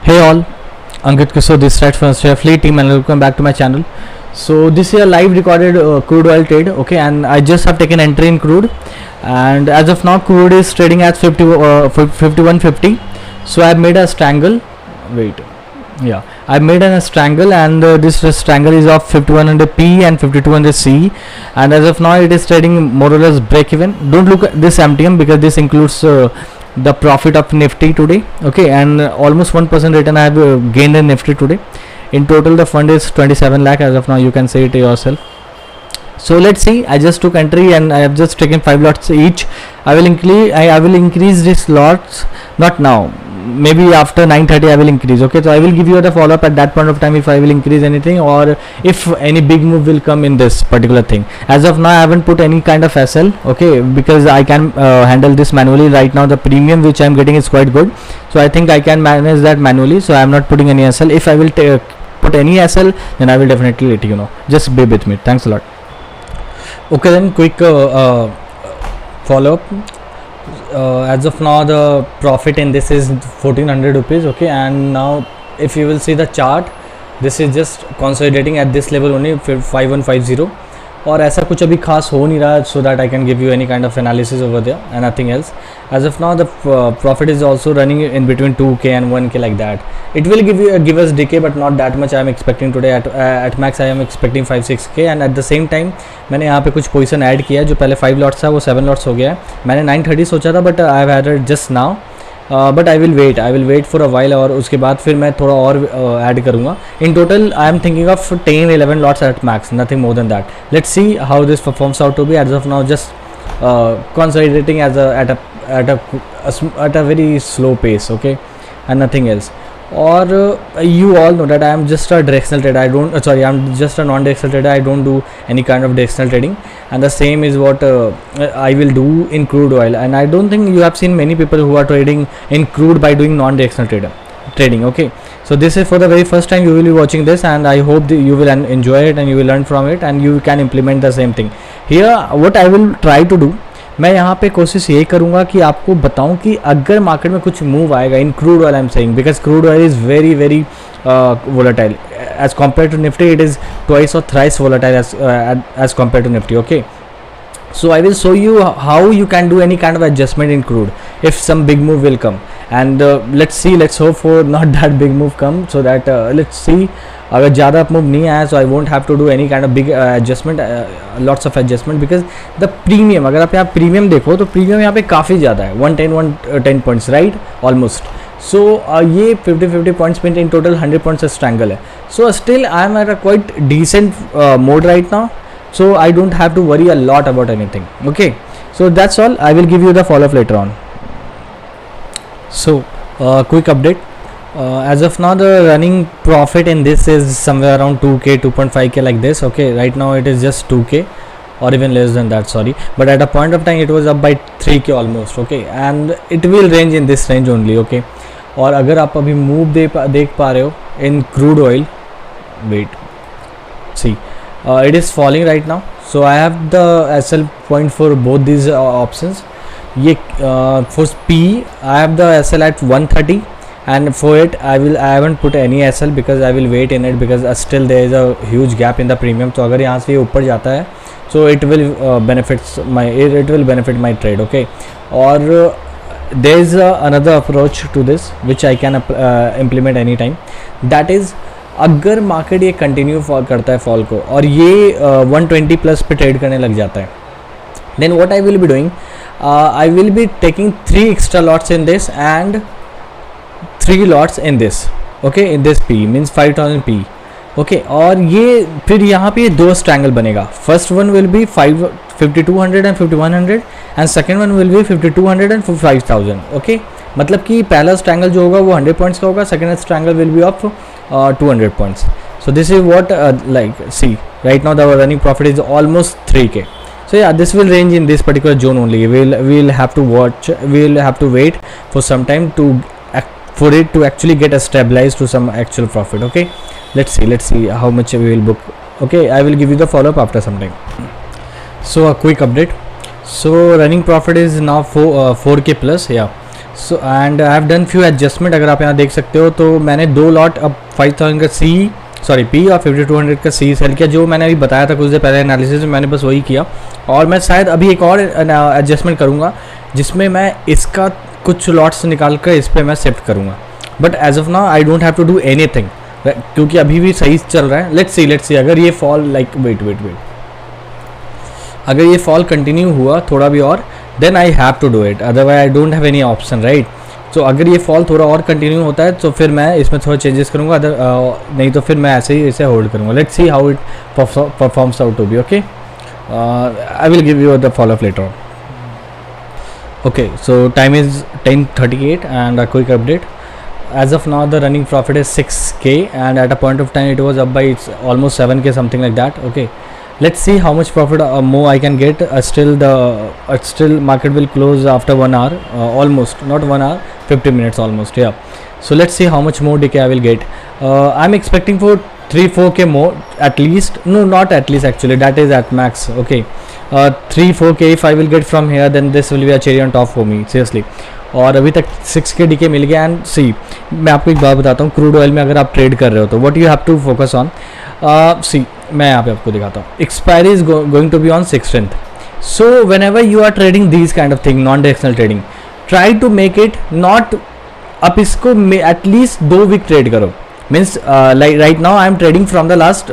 Hey all, Ankit Kishore this side from Fleet team and welcome back to my channel. So this is a live recorded crude oil trade, okay, and I just have taken entry in crude, and as of now crude is trading at 51.50. So I made a strangle. Wait, yeah, I made a strangle, and this strangle is of 5100p and 5200c, and as of now it is trading more or less break even. Don't look at this MTM because this includes the profit of Nifty today, okay, and almost 1% return I have gained in Nifty today. In total the fund is 27 lakh as of now, you can say it yourself. So let's see, I just took entry and I have just taken 5 lots each. I will increase this lots, not now, maybe after 9:30 I will increase, okay. So I will give you the follow up at that point of time if I will increase anything or if any big move will come in this particular thing. As of now I haven't put any kind of SL, okay, because I can handle this manually. Right now the premium which I am getting is quite good, so I think I can manage that manually, so I am not putting any SL. If I will put any SL, then I will definitely let you know. Just be with me. Thanks a lot. Okay, then quick follow up. As of now the profit in this is 1400 rupees, okay, and now if you will see the chart, this is just consolidating at this level only 5150 और ऐसा कुछ अभी खास हो नहीं रहा, so that I can give you any kind of analysis over there and nothing else. As of now the profit is also running in between 2k and 1k like that. It will give us decay but not that much I am expecting today. At max I am expecting 5-6k, and at the same time मैंने यहाँ पे कुछ position add किया है. जो पहले 5 lots था वो 7 लॉट्स हो गया है. मैंने 9:30 सोचा था but I have added just now, but I will wait for a while, और उसके बाद फिर मैं थोड़ा और ऐड करूँगा. In total I am thinking of 10-11 lots at max, nothing more than that. Let's see how this performs out to be. As of now just consolidating at a very slow pace, okay, and nothing else. Or you all know that I am just a directional trader. I'm just a non-directional trader. I don't do any kind of directional trading, and the same is what I will do in crude oil. And I don't think you have seen many people who are trading in crude by doing non-directional trading, okay. So this is for the very first time you will be watching this, and I hope you will enjoy it and you will learn from it and you can implement the same thing. Here what I will try to do, मैं यहाँ पे कोशिश ये करूँगा कि आपको बताऊँ कि अगर मार्केट में कुछ मूव आएगा in crude oil, I am saying, because crude oil is very very volatile as compare to Nifty. It is twice और thrice volatile as compare to Nifty, okay. So I will show you how you can do any kind of adjustment in crude if some big move will come, and let's hope for not that big move come, so that let's see. अगर ज़्यादा move नहीं आया so I won't have to do any kind of big adjustment, lots of adjustment, because the premium, अगर आप यहाँ premium देखो तो premium यहाँ पे काफ़ी ज़्यादा है, 110 पॉइंट्स, राइट, ऑलमोस्ट. सो ये 50 पॉइंट्स में इन टोटल 100 पॉइंट्स स्ट्रैंगल है. So still I am at a quite decent mode right now, so I don't have to worry a lot about anything, okay. So that's all. I will give you the follow up later on. So quick update. As of now the running profit in this is somewhere around 2k, 2.5k like this, okay. Right now it is just 2k or even less than that, sorry, but at a point of time it was up by 3k almost, okay, and it will range in this range only, okay. और अगर आप अभी move देख पा रहे हो in crude oil, wait, see, it is falling right now, so I have the SL point for both these options. ये for P I have the SL at 130, and for it I haven't put any SL because I will wait in it, because still there is a huge gap in the premium. तो अगर यहाँ से ये ऊपर जाता है so it will benefit my trade, okay. और there is another approach to this which I can implement anytime. That is, अगर मार्केट ये कंटिन्यू करता है फॉल को और ये 120 प्लस पे ट्रेड करने लग जाता है, then what I will be doing, I will be taking 3 extra lots in this and 3 lots in this, okay, in this P means 5000 P, okay. और ये फिर यहाँ पे 2 स्ट्रैंगल बनेगा. First one will be 5200 and 5100 and second one will be 5200 and 5000, okay. मतलब कि पहला strangle जो होगा वो 100 पॉइंट्स का होगा, second strangle will be of 200 points. So this is what like, see, right now the running profit is almost 3k. So yeah, this will range in this particular zone only. We'll have to watch, we'll have to wait for some time for it to actually get stabilized to some actual profit, okay. Let's see how much we will book, okay. I will give you the follow up after some time. So a quick update. So running profit is now 4k plus, yeah. So and I have done few adjustment, अगर आप यहाँ देख सकते हो तो मैंने 2 lot अब 5000 का सी सॉरी पी और 5200 का सी सेल किया, जो मैंने अभी बताया था कुछ देर पहले एनालिसिस में, मैंने बस वही किया। और मैं शायद अभी एक और एडजस्टमेंट करूँगा जिसमें मैं इसका कुछ लॉट्स निकाल कर इस पर मैं शिफ्ट करूँगा, but as of now I don't have to do anything क्योंकि अभी भी सही चल रहा है। लेट्स सी अगर ये फॉल लाइक वेट अगर ये फॉल कंटिन्यू हुआ थोड़ा भी और, then I have to do it, otherwise I don't have any option, right. तो अगर ये फॉल थोड़ा और कंटिन्यू होता है तो फिर मैं इसमें थोड़ा चेंजेस करूँगा, अदर नहीं तो फिर मैं ऐसे ही इसे होल्ड करूँगा। Let's see how it performs out to be. Okay, I will give you the follow up later on. Okay, so time is 10:38 and a quick update. As of now the running profit is 6k and at a point of time it was up by it's almost 7k, something like that. Okay, let's see how much profit more I can get. Still market will close after 1 hour, almost not 1 hour, 50 minutes almost, yeah. So let's see how much more decay I will get. I'm expecting for 3-4k more at least, no not at least actually, that is at max. Okay, 3-4k if I will get from here then this will be a cherry on top for me seriously. और अभी तक 6k DK मिल गया। And सी मैं आपको एक बात बताता हूँ, क्रूड ऑयल में अगर आप ट्रेड कर रहे हो तो what you have to focus on, see मैं यहाँ पे आपको दिखाता हूँ, expiry is going to be on 16th। So whenever you are trading these kind of thing, non directional trading, try to make it not, आप इसको at least 2 week trade करो। Means like right now I am trading from the last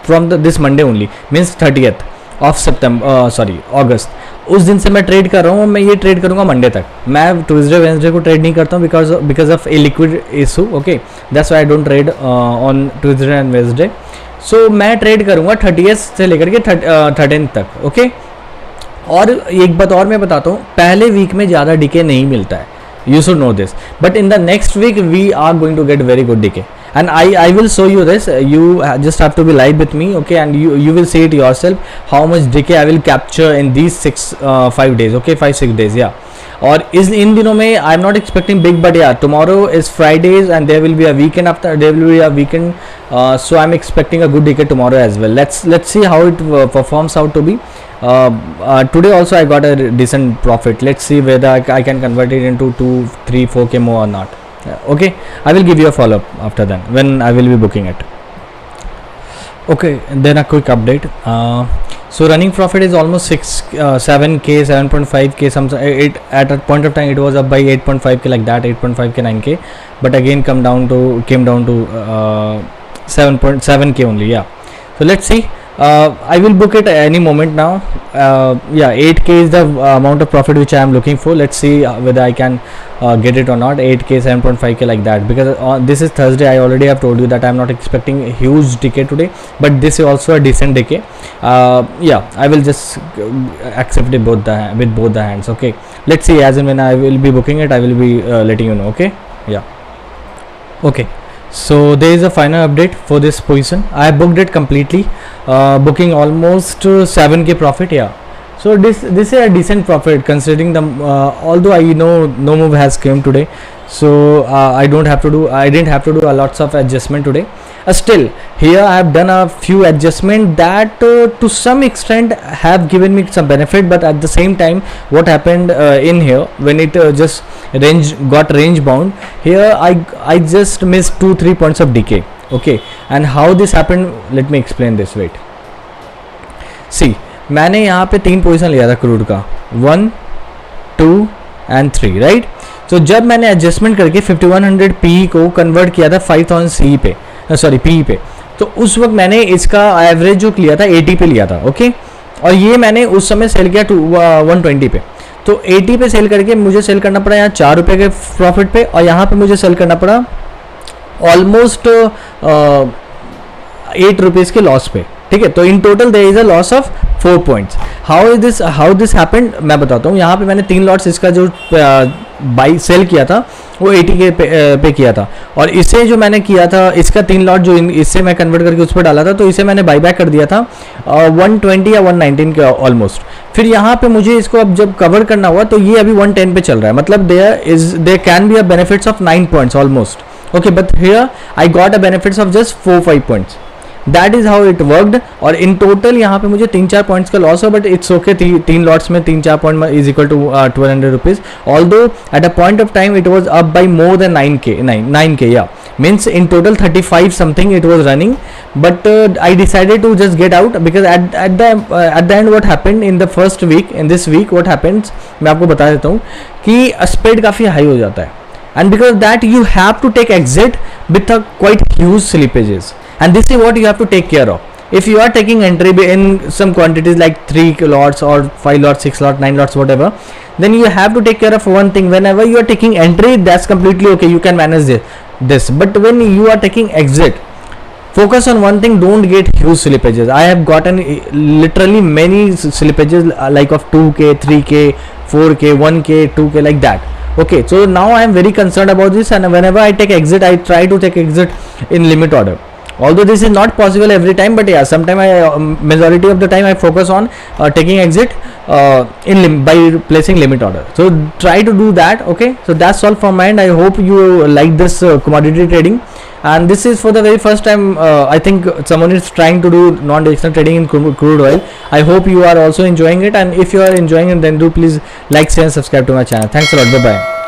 from this Monday only, means 30th of September sorry August, उस दिन से मैं trade कर रहा हूँ। मैं ये ट्रेड करूँगा मंडे तक, मैं ट्यूसडे वेंसडे को ट्रेड नहीं करता हूँ because of a liquid issue. Okay, that's why I don't trade on Tuesday and Wednesday. So मैं ट्रेड करूँगा 30th से लेकर के 13th तक। ओके, और एक बात और मैं बताता हूँ, पहले वीक में ज़्यादा डीके नहीं मिलता है, you should know this, but in the next week we are going to get very good decay and I will show you this. You just have to be live with me, okay, and you will see it yourself how much decay I will capture in these 5 days, okay, 5-6 days, yeah. और इस इन दिनों में I am not expecting big, but यार tomorrow is Fridays and there will be a weekend, after there will be a weekend, so I am expecting a good decay tomorrow as well. Let's see how it performs out to be. Today also I got a decent profit. Let's see whether I can convert it into 2-3-4k more or not. Okay, I will give you a follow up after that when I will be booking it. Okay, then a quick update. So running profit is almost 7k, 7.5k. It at a point of time it was up by 8.5k like that, 8.5k, 9k, but again came down to 7.7k only. Yeah. So let's see. I will book it any moment now. Yeah, 8k is the amount of profit which I am looking for. Let's see whether I can get it or not. 8k, 7.5k like that, because this is Thursday. I already have told you that I am not expecting a huge decay today, but this is also a decent decay. Yeah, I will just accept it with both the hands. Okay, let's see as and when I will be booking it, I will be letting you know. Okay, yeah. Okay, so there is a final update for this position. I booked it completely, booking almost 7k profit. Yeah, so this is a decent profit considering the although I know no move has came today, so I didn't have to do a lots of adjustment today. Still here I have done a few adjustment that to some extent have given me some benefit, but at the same time what happened in here when it just got range bound here, I just missed 2-3 points of decay. Okay, and how this happened, let me explain this. Wait, see, मैंने यहाँ पे 3 position लिया था crude का, 1, 2 and 3, right. तो जब मैंने adjustment करके 5100 पी को कन्वर्ट किया था 5000 सी पे, सॉरी पी पे, तो उस वक्त मैंने इसका एवरेज जो लिया था 80 पे लिया था। ओके, और ये मैंने उस समय सेल किया 120 पे, तो 80 पे सेल करके मुझे सेल करना पड़ा यहाँ 4 रुपये के प्रॉफिट पे, और यहाँ पे मुझे सेल करना पड़ा ऑलमोस्ट 8 रुपीज़ के लॉस पे। ठीक है, तो in total there is a loss of 4 points. How this happened मैं बताता हूँ। यहाँ पे मैंने 3 लॉट्स इसका जो बाई सेल किया था वो 80 के पे किया था, और इसे जो मैंने किया था इसका 3 लॉट जो इससे मैं कन्वर्ट करके उस पर डाला था, तो इसे मैंने बाई बैक कर दिया था 120 या 119 के ऑलमोस्ट। फिर यहाँ पे मुझे इसको अब जब कवर करना हुआ तो ये अभी 110 पे चल रहा है, मतलब there can be a benefits of 9 points almost. Okay, but here I got a benefits of just 4-5 points. That is how it worked. और इन टोटल यहाँ पे मुझे 3-4 पॉइंट्स का लॉस हो, बट इट्स ओके. 3 लॉट्स में 3-4 point is equal to 1200 rupees. Although at a point of time it was up by more than 9k, या means in total 35 something it was running, but I decided to just get out because at the end what happened in the first week, in this week what happens, मैं आपको बता देता हूँ कि spread काफ़ी high हो जाता है, and because that you have to take exit with a quite huge slippages, and this is what you have to take care of. If you are taking entry in some quantities like 3 lots or 5 lots, 6 lots, 9 lots, whatever, then you have to take care of one thing. Whenever you are taking entry, that's completely okay, you can manage this. But when you are taking exit, focus on one thing, don't get huge slippages. I have gotten literally many slippages like of 2k, 3k, 4k, 1k, 2k, like that. Okay, so now I am very concerned about this, and whenever I take exit, I try to take exit in limit order. Although this is not possible every time, but yeah, sometimes majority of the time I focus on taking exit by placing limit order. So try to do that. Okay, so that's all from my end. I hope you like this commodity trading, and this is for the very first time. I think someone is trying to do non-directional trading in crude oil. I hope you are also enjoying it, and if you are enjoying it, then do please like, share and subscribe to my channel. Thanks a lot. Bye bye.